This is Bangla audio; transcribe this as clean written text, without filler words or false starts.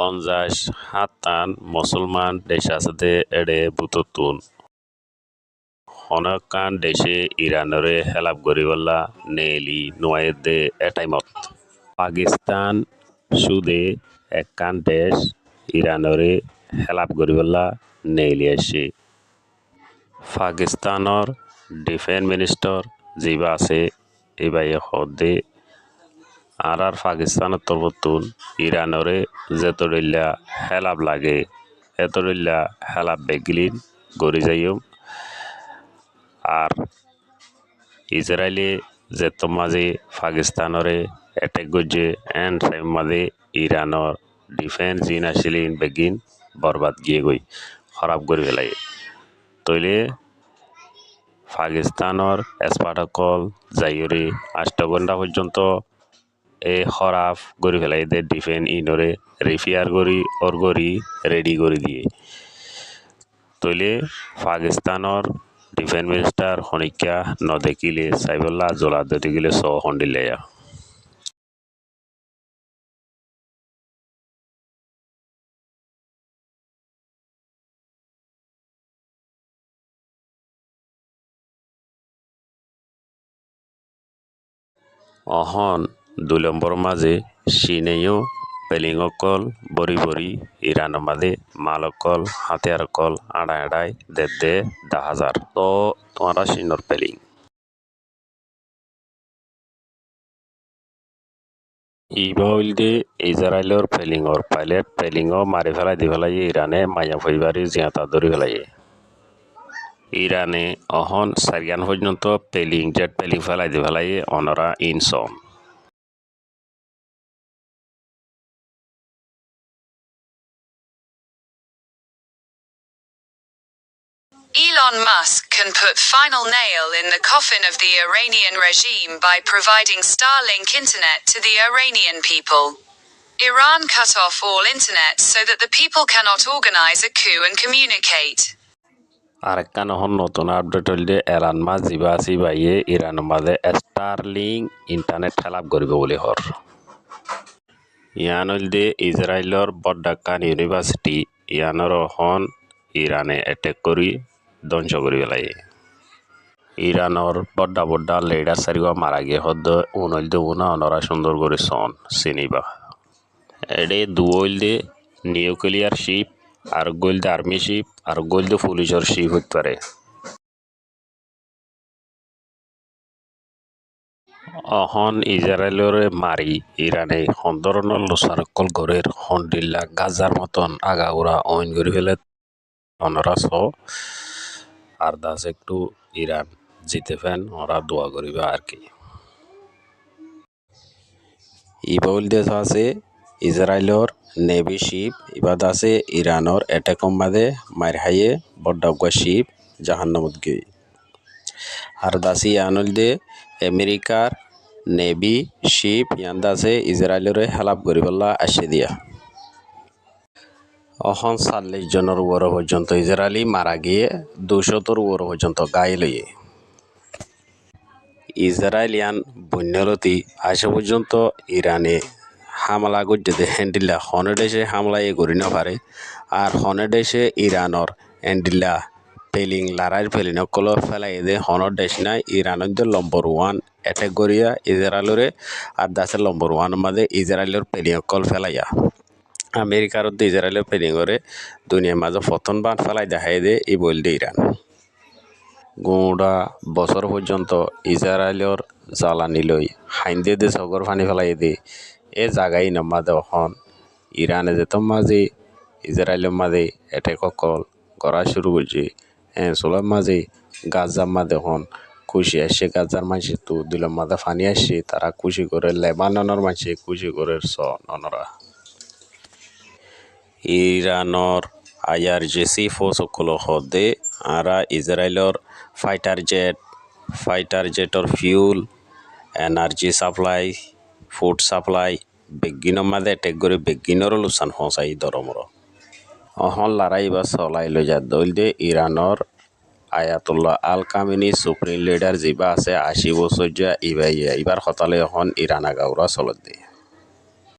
50 মুসলমান দেশ আছে এডে বুততুন হনকান দেশে ইরানরে হেলাপ গরিবল্লা নেলি নোয়াইদে এটাইমত পাকিস্তান সুদে একখান দেশ ইরানরে হেলাপ গরিবল্লা নেলি আসে পাকিস্তানর ডিফেন্স মিনিস্টার জিবা আছে এবাই হদে আর পাকিস্তানের তরফতুন ইরানরে যেতরিল্লা হেলাপ লাগে এতরিল্লা হেলাপ বেগলিন গড়ি যাইম আর ইসরায়েলে যেত মাঝে পাকিস্তানরে অ্যাটাক করছে এন্ড মাঝে ইরানর ডিফেন্স জিন আসিলিন বেগিন বরবাদ গিয়ে গই খারাপ করে ফেলাই তইলে পাকিস্তানর এসপাটাকল যাইরে 8 ঘন্টা পর্যন্ত এ খারাপ করে ফেলাই দে ডিফেন্স ইনরে রিফিয়ার করি ওর করি রেডি করে দিয়ে তইলে পাকিস্তানর ডিফেন্স মিনিস্টার হনিকা ন দেখিলে সাইবুল্লাহ জোলা দেখিলে সহ হন্ডিলেয়া অহন 2 নম্বর মাঝে চীনেও পেলিংকল বরি বরি ইরান মাঝে মালকল হাতিয়ারকল আড়াই দে 10,000 তো তোমারা চীনর পেলিং ইবাউলদে ইসরায়েলর পেলিংর পাইলট পেলিংও মারি ফেলাই দি ফেলাই ইরানে মায়া ফইবারি জিয়াতা ধরি ফেলাই ইরানে অহন সারিয়ান পর্যন্ত পেলিং জেট পেলিং ফেলাই দি ফেলাই অনরা ইনসম Elon Musk can put final nail in the coffin of the Iranian regime by providing Starlink internet to the Iranian people. Iran cut off all internet so that the people cannot organize a coup and communicate. আরেকখান হন নতুন আপডেট হইলে এলান মাস জিবা আসি বাইয়ে ইরান মাঝে স্টারলিং ইন্টারনেট খেলাপ করিব বলে হর ইয়ান হইলে ইসরায়েলর বড্ডাকান ইউনিভার্সিটি ইয়ানর হন ইরানে অ্যাটাক করি ধ্বংস করি পেলাই ইরানর বড্ডা বড্ডা লিডার সারিগো মারা গিয়ে হদ উনইলদে উনা অনরা সুন্দর করে সন চিনিবা এডে দুইলদে নিউক্লিয়ার শিপ আর গোলদে আর্মি শিপ আর গোলদে পুলিশের শিপ হতে পারে অহন ইসরায়েলরে মারি ইরানে হন্দরনল লোসারকল গরের হন্ডিল্লা গাজার মতন আগাউরা অইন করে ফেলে অনরা স আর দাস একটু ইরান জিতে ফেন ওরা দোয়া করিবা আর কি ইবাউল দেশ আছে ইসরায়েলর নেভি শিপ ইবাদ আছে ইরানর অ্যাটাকম মাদে মার হাইয়ে বড্ডা শিপ জাহান্নামত গই আর দাসি আনল দে আমেরিকার নেভি শিপ ইয়ান্দা আছে ইসরায়েলরে হেলাপ করিবল্লা আসে দিয়া অহন 40 জনের উপর পর্যন্ত ইসরায়েলি মারা গিয়ে 200 উপর পর্যন্ত গায়ে লইয়ে ইসরায়েলিয়ান বন্যলতি আসে পর্যন্ত ইরানে হামলা করতে হ্যান্ডিল্লা হনে দেশে হামলা করি না পারে আর হনে দেশে ইরানর হ্যান্ডিল্লা পেলিং লারাইর পেলিং কল ফেলাই দে হনর দেশ নাই ইরানের নম্বর 1 অ্যাটাক করিয়া ইসরায়েলরে আর দাসের নম্বর 1 মাঝে ইসরায়েলের পেলিং কল ফেলাইয়া আমেরিকার ইসরায়েলের পেলিং করে দুনিয়ার মাঝে প্রথম বান ফেলাই দেখাই দে ই বল দে ইরান গোড়া বছর পর্যন্ত ইসরায়েলর জ্বালানি লই হাইন্দে দে সগর পানি ফেলাই দে এ জায়গায় নামাদে হন ইরানে যেত মাঝে ইসরায়েলের মাঝে অ্যাটাক কল করা শুরু করছে সোলার মাঝে গাজার মাঝে হন খুশি আসছে গাজার মাঝে তো দিলের মাঝে পানি আসছে তারা খুশি করে লেবাননের মাঝে খুশি করে ননরা ইরানর IRGC ফোর্স সকল হদে আরা ইসরায়েলর ফাইটার জেটর fuel energy supply food supply বেগিনৰ মাঝে অ্যাটাক করে বেগিনরও লোকসান পৌঁছাই দরমর অহন লড়াই বা চলাই লৈ যা দল দে ইরানর আয়াতুল্লাহ আল কামিনী সুপ্রিম লিডার জিবা আছে 80 বছর যা ইবার হতালে এখন ইরান আগাউরা চলত দে